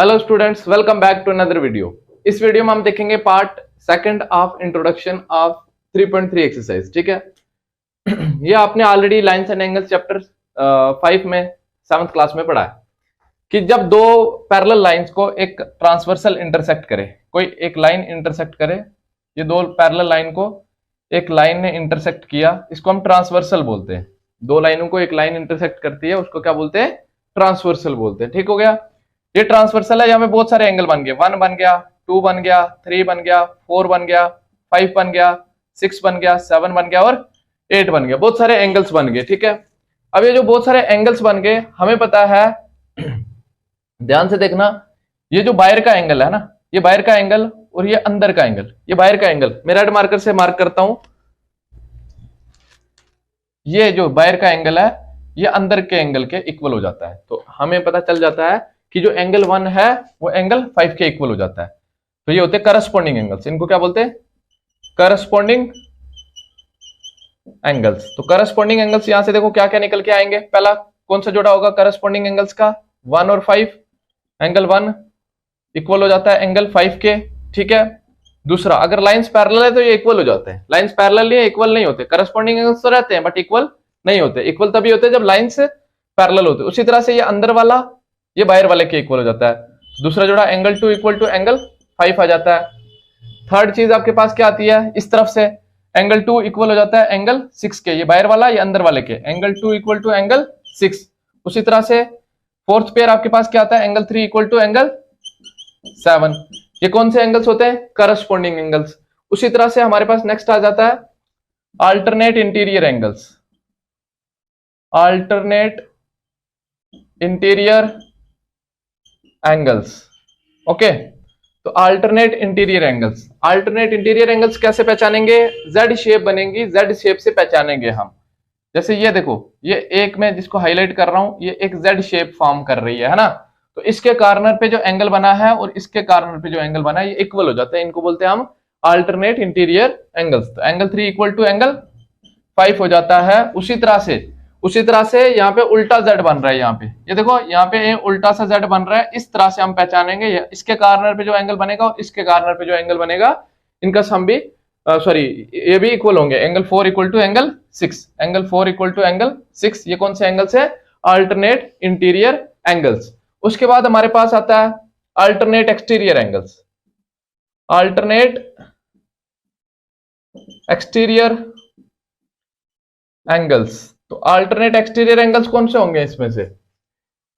Hello students, welcome back to another video. इस video में हम देखेंगे part second of introduction of 3.3 exercise. ठीक है। ये आपने already lines and angles chapter 5 में 7th क्लास में पढ़ा है कि जब दो पैरेलल लाइंस को एक ट्रांसवर्सल इंटरसेक्ट करे, कोई एक लाइन इंटरसेक्ट करे, ये दो पैरेलल लाइन को एक लाइन ने इंटरसेक्ट किया, इसको हम ट्रांसवर्सल बोलते हैं। दो लाइनों को एक लाइन इंटरसेक्ट करती है, उसको क्या बोलते हैं? ट्रांसवर्सल बोलते हैं। ठीक हो गया। ये ट्रांसवर्सल है, यहाँ पे बहुत सारे एंगल बन गए। 1 बन गया, 2 बन गया, 3 बन गया, 4 बन गया, 5 बन गया, 6 बन गया, 7 बन गया और 8 बन गया। बहुत सारे एंगल्स बन गए। ठीक है। अब ये जो बहुत सारे एंगल्स बन गए, हमें पता है, ध्यान से देखना, ये जो बाहर का एंगल है ना, ये बाहर का एंगल और ये अंदर का एंगल, ये बाहर का एंगल मैं रेड मार्कर से मार्क करता हूं। ये जो बाहर का एंगल है ये अंदर के एंगल के इक्वल हो जाता है। तो हमें पता चल जाता है कि जो एंगल 1 है वो एंगल 5 के इक्वल हो जाता है। तो ये होते हैं करस्पॉन्डिंग एंगल्स। इनको क्या बोलते हैं? Corresponding angles. तो करस्पॉन्डिंग एंगल्स यहां से देखो क्या क्या निकल के आएंगे। पहला कौन सा जोड़ा होगा करस्पॉन्डिंग एंगल्स का? 1 और 5। एंगल 1 इक्वल हो जाता है एंगल 5 के। ठीक है। दूसरा, अगर लाइंस पैरेलल है तो ये इक्वल हो जाते हैं। लाइंस पैरेलल है, इक्वल नहीं होते। करस्पॉन्डिंग एंगल्स तो रहते हैं बट इक्वल नहीं होते। इक्वल तभी होते हैं जब लाइंस पैरेलल होते। उसी तरह से ये अंदर वाला ये बाहर वाले के इक्वल हो जाता है। दूसरा जोड़ा एंगल 2 इक्वल टू एंगल 5 आ जाता है। थर्ड चीज आपके पास क्या आती है? इस तरफ से एंगल 2 इक्वल हो जाता है एंगल 6 के। ये बाहर वाला, ये अंदर वाले के। Angle 2 equal to angle 6। उसी तरह से फोर्थ पेयर आपके पास क्या आता है? Angle 3 equal to angle 7। ये कौन से एंगल्स होते हैं? Corresponding angles. उसी तरह से हमारे पास नेक्स्ट आ जाता है alternate interior angles. Alternate interior angles. Okay. तो alternate interior angles, alternate interior angles कैसे पहचानेंगे? जेड शेप बनेगी, जेड शेप से पहचानेंगे हम। जैसे ये देखो, ये एक मैं जिसको हाईलाइट कर रहा हूं, ये एक जेड शेप फॉर्म कर रही है ना। तो इसके कॉर्नर पे जो एंगल बना है और इसके कॉर्नर पे जो एंगल बना है ये इक्वल हो जाते हैं। इनको बोलते हैं हम अल्टरनेट इंटीरियर एंगल्स। तो एंगल 3 इक्वल टू एंगल 5 हो जाता है। उसी तरह से यहाँ पे उल्टा जेड बन रहा है। यहाँ पे ये देखो, यहाँ पे उल्टा सा जेड बन रहा है। इस तरह से हम पहचानेंगे इसके कॉर्नर पे जो एंगल बनेगा और इसके कॉर्नर पे जो एंगल बनेगा, इनका सम भी सॉरी ये भी इक्वल होंगे। Angle 4 equal to angle 6। Angle 4 equal to angle 6। ये कौन से एंगल्स है? Alternate interior angles. उसके बाद हमारे पास आता है alternate exterior angles. Alternate exterior angles. तो अल्टरनेट एक्सटीरियर एंगल्स कौन से होंगे इसमें से?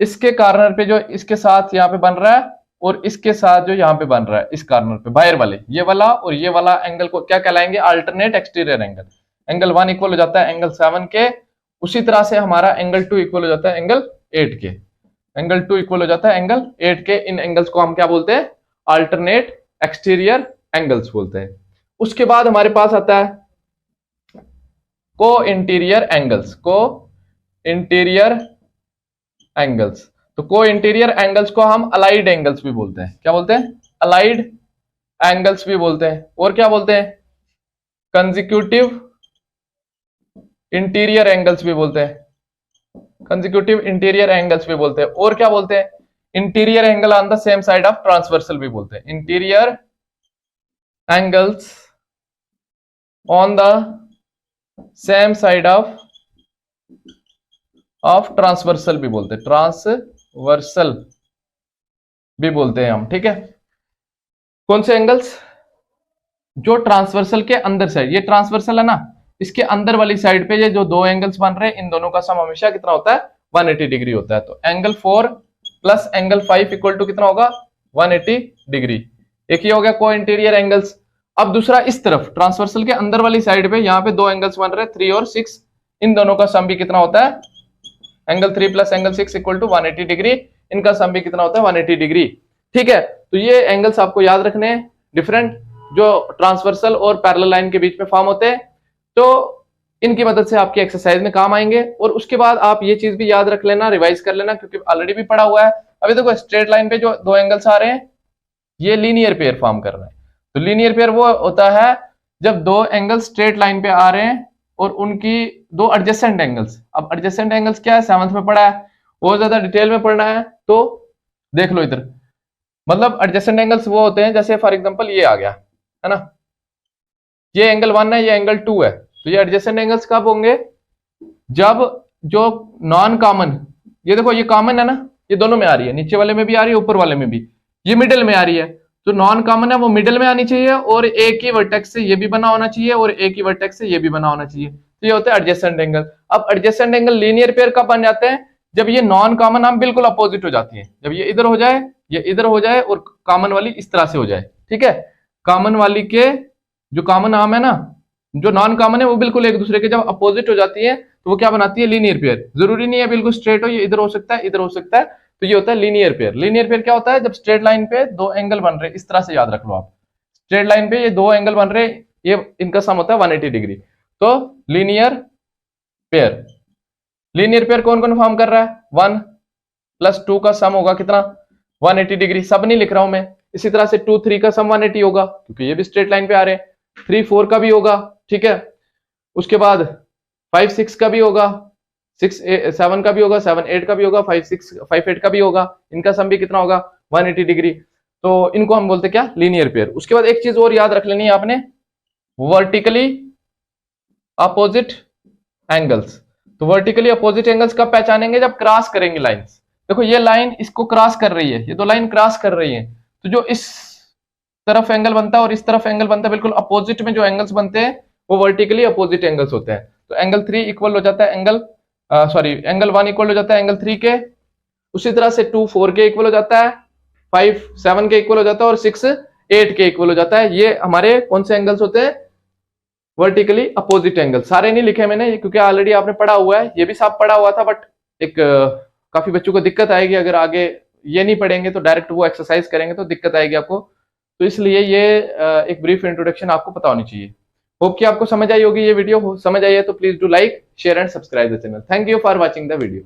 इसके कॉर्नर पे जो इसके साथ यहाँ पे बन रहा है और इसके साथ जो यहाँ पे बन रहा है इस कॉर्नर पे, बाहर वाले ये वाला और ये वाला एंगल को क्या कहलाएंगे? Alternate exterior angle. Angle 1 equal हो जाता है एंगल 7 के। उसी तरह से हमारा एंगल 2 इक्वल हो जाता है एंगल 8 के। एंगल 2 इक्वल हो जाता है एंगल 8 के। इन एंगल्स को हम क्या बोलते हैं? अल्टरनेट एक्सटीरियर एंगल्स बोलते हैं। उसके बाद हमारे पास आता है को इंटीरियर एंगल्स। को इंटीरियर एंगल्स। तो को इंटीरियर एंगल्स को हम अलाइड एंगल्स भी बोलते हैं। क्या बोलते हैं? अलाइड एंगल्स भी बोलते हैं। और क्या बोलते हैं? कंसेक्यूटिव इंटीरियर एंगल्स भी बोलते हैं। कंसेक्यूटिव इंटीरियर एंगल्स भी बोलते हैं। और क्या बोलते हैं? Interior angle on the same side of transversal भी बोलते हैं। Interior angles on the same side of transversal भी बोलते हैं। ट्रांसवर्सल भी बोलते हैं हम। ठीक है। कौन से एंगल्स? जो ट्रांसवर्सल के अंदर साइड, ये ट्रांसवर्सल है ना, इसके अंदर वाली साइड पे ये जो दो एंगल्स बन रहे हैं, इन दोनों का सम हमेशा कितना होता है? 180 डिग्री होता है। तो angle 4 plus angle 5 equal to कितना होगा? 180 डिग्री। एक ही हो गया को इंटीरियर एंगल्स। अब दूसरा, इस तरफ ट्रांसवर्सल के अंदर वाली साइड पे यहाँ पे दो एंगल्स बन रहे हैं 3 और 6। इन दोनों का सम भी कितना होता है? Angle 3 plus angle 6 equal to 180 degree. इनका सम भी कितना होता है? 180 डिग्री। ठीक है। तो ये एंगल्स आपको याद रखने हैं, डिफरेंट, जो ट्रांसवर्सल और पैरेलल लाइन के बीच में फॉर्म होते हैं। तो इनकी मदद से आपकी एक्सरसाइज में काम आएंगे। और उसके बाद आप ये चीज भी याद रख लेना, रिवाइज कर लेना, क्योंकि ऑलरेडी भी पढ़ा हुआ है। अभी देखो, स्ट्रेट लाइन पे जो दो एंगल्स आ रहे हैं ये लीनियर पेयर फॉर्म कर रहे हैं। तो लीनियर पेयर वो होता है जब दो एंगल स्ट्रेट लाइन पे आ रहे हैं और उनकी दो एडजेसेंट एंगल्स। अब एडजेसेंट एंगल्स क्या है? 7th में पढ़ा है, और ज्यादा डिटेल में पढ़ना है तो देख लो इधर। मतलब एडजेसेंट एंगल्स वो होते हैं, जैसे फॉर एग्जांपल ये आ गया है ना, ये एंगल 1 है, ये एंगल 2 है, तो ये एडजेसेंट एंगल्स कब होंगे, जब जो नॉन कॉमन, ये देखो ये कॉमन है ना, ये दोनों में आ रही है, नीचे वाले में भी आ रही है, ऊपर वाले में भी, ये मिडिल में आ रही है, जो नॉन कॉमन है वो मिडिल में आनी चाहिए, और एक ही वर्टेक्स से ये भी बना होना चाहिए, और एक ही वर्टेक्स से ये भी बना होना चाहिए, तो ये होता है एडजेसेंट एंगल। अब एडजेसेंट एंगल लीनियर पेयर कब बन जाते हैं, जब ये नॉन कॉमन आर्म बिल्कुल अपोजिट हो जाती है, जब ये इधर हो जाए, ये इधर हो जाए, और कॉमन वाली इस तरह से हो जाए, ठीक है। कॉमन वाली के जो कॉमन आर्म है ना, जो नॉन कॉमन है वो बिल्कुल एक दूसरे के जब अपोजिट हो जाती है, तो वो क्या बनाती है, लीनियर पेयर। जरूरी नहीं है बिल्कुल स्ट्रेट हो, ये इधर हो सकता है, इधर हो सकता है, तो ये होता है लीनियर पेयर। लीनियर पेयर क्या होता है, जब स्ट्रेट लाइन पे दो एंगल बन रहे, इस तरह से याद रख लो आप, स्ट्रेट लाइन पे ये दो एंगल बन रहे, ये इनका सम होता है 180 डिग्री, तो लीनियर पेयर। लीनियर पेयर कौन कौन फॉर्म कर रहा है, 1 + 2 का सम होगा कितना, 180 डिग्री, सब नहीं लिख रहा हूं मैं। इसी तरह से 2 3 का सम 180 होगा, क्योंकि ये भी स्ट्रेट लाइन पे आ रहे हैं। 3 4 का भी होगा, ठीक है। उसके बाद 5 6 का भी होगा, 6 7 का भी होगा, 7 8 का भी होगा, 5 8 का भी होगा, इनका सम भी कितना होगा, 180 डिग्री। तो इनको हम बोलते क्या, लीनियर पेयर। उसके बाद एक चीज और याद रख लेनी है आपने, वर्टिकली अपोजिट एंगल्स। तो वर्टिकली अपोजिट एंगल्स कब पहचानेंगे, जब क्रॉस करेंगे लाइंस। देखो ये लाइन इसको क्रॉस कर रही है, ये दो लाइन क्रॉस कर रही है, तो जो इस तरफ एंगल बनता है और इस तरफ एंगल बनता है, बिल्कुल अपोजिट में जो एंगल्स बनते हैं वो वर्टिकली अपोजिट एंगल्स होते हैं। तो एंगल 3 इक्वल हो जाता है एंगल एंगल 1 इक्वल हो जाता है एंगल 3 के। उसी तरह से 2 4 के इक्वल हो जाता है, 5 7 के इक्वल हो जाता है, और 6 8 के इक्वल हो जाता है। ये हमारे कौन से एंगल्स होते हैं, वर्टिकली अपोजिट एंगल। सारे नहीं लिखे मैंने क्योंकि ऑलरेडी आपने पढ़ा हुआ है, ये भी सब पढ़ा हुआ था, बट एक काफी बच्चों को दिक्कत आएगी अगर आगे ये नहीं पढ़ेंगे, तो डायरेक्ट वो एक्सरसाइज करेंगे तो दिक्कत आएगी आपको। तो इसलिए ये एक ब्रीफ इंट्रोडक्शन आपको पता होनी चाहिए। होप कि आपको समझ आई होगी ये वीडियो। समझ आई है तो please do like share and subscribe the channel. Thank you for watching the video.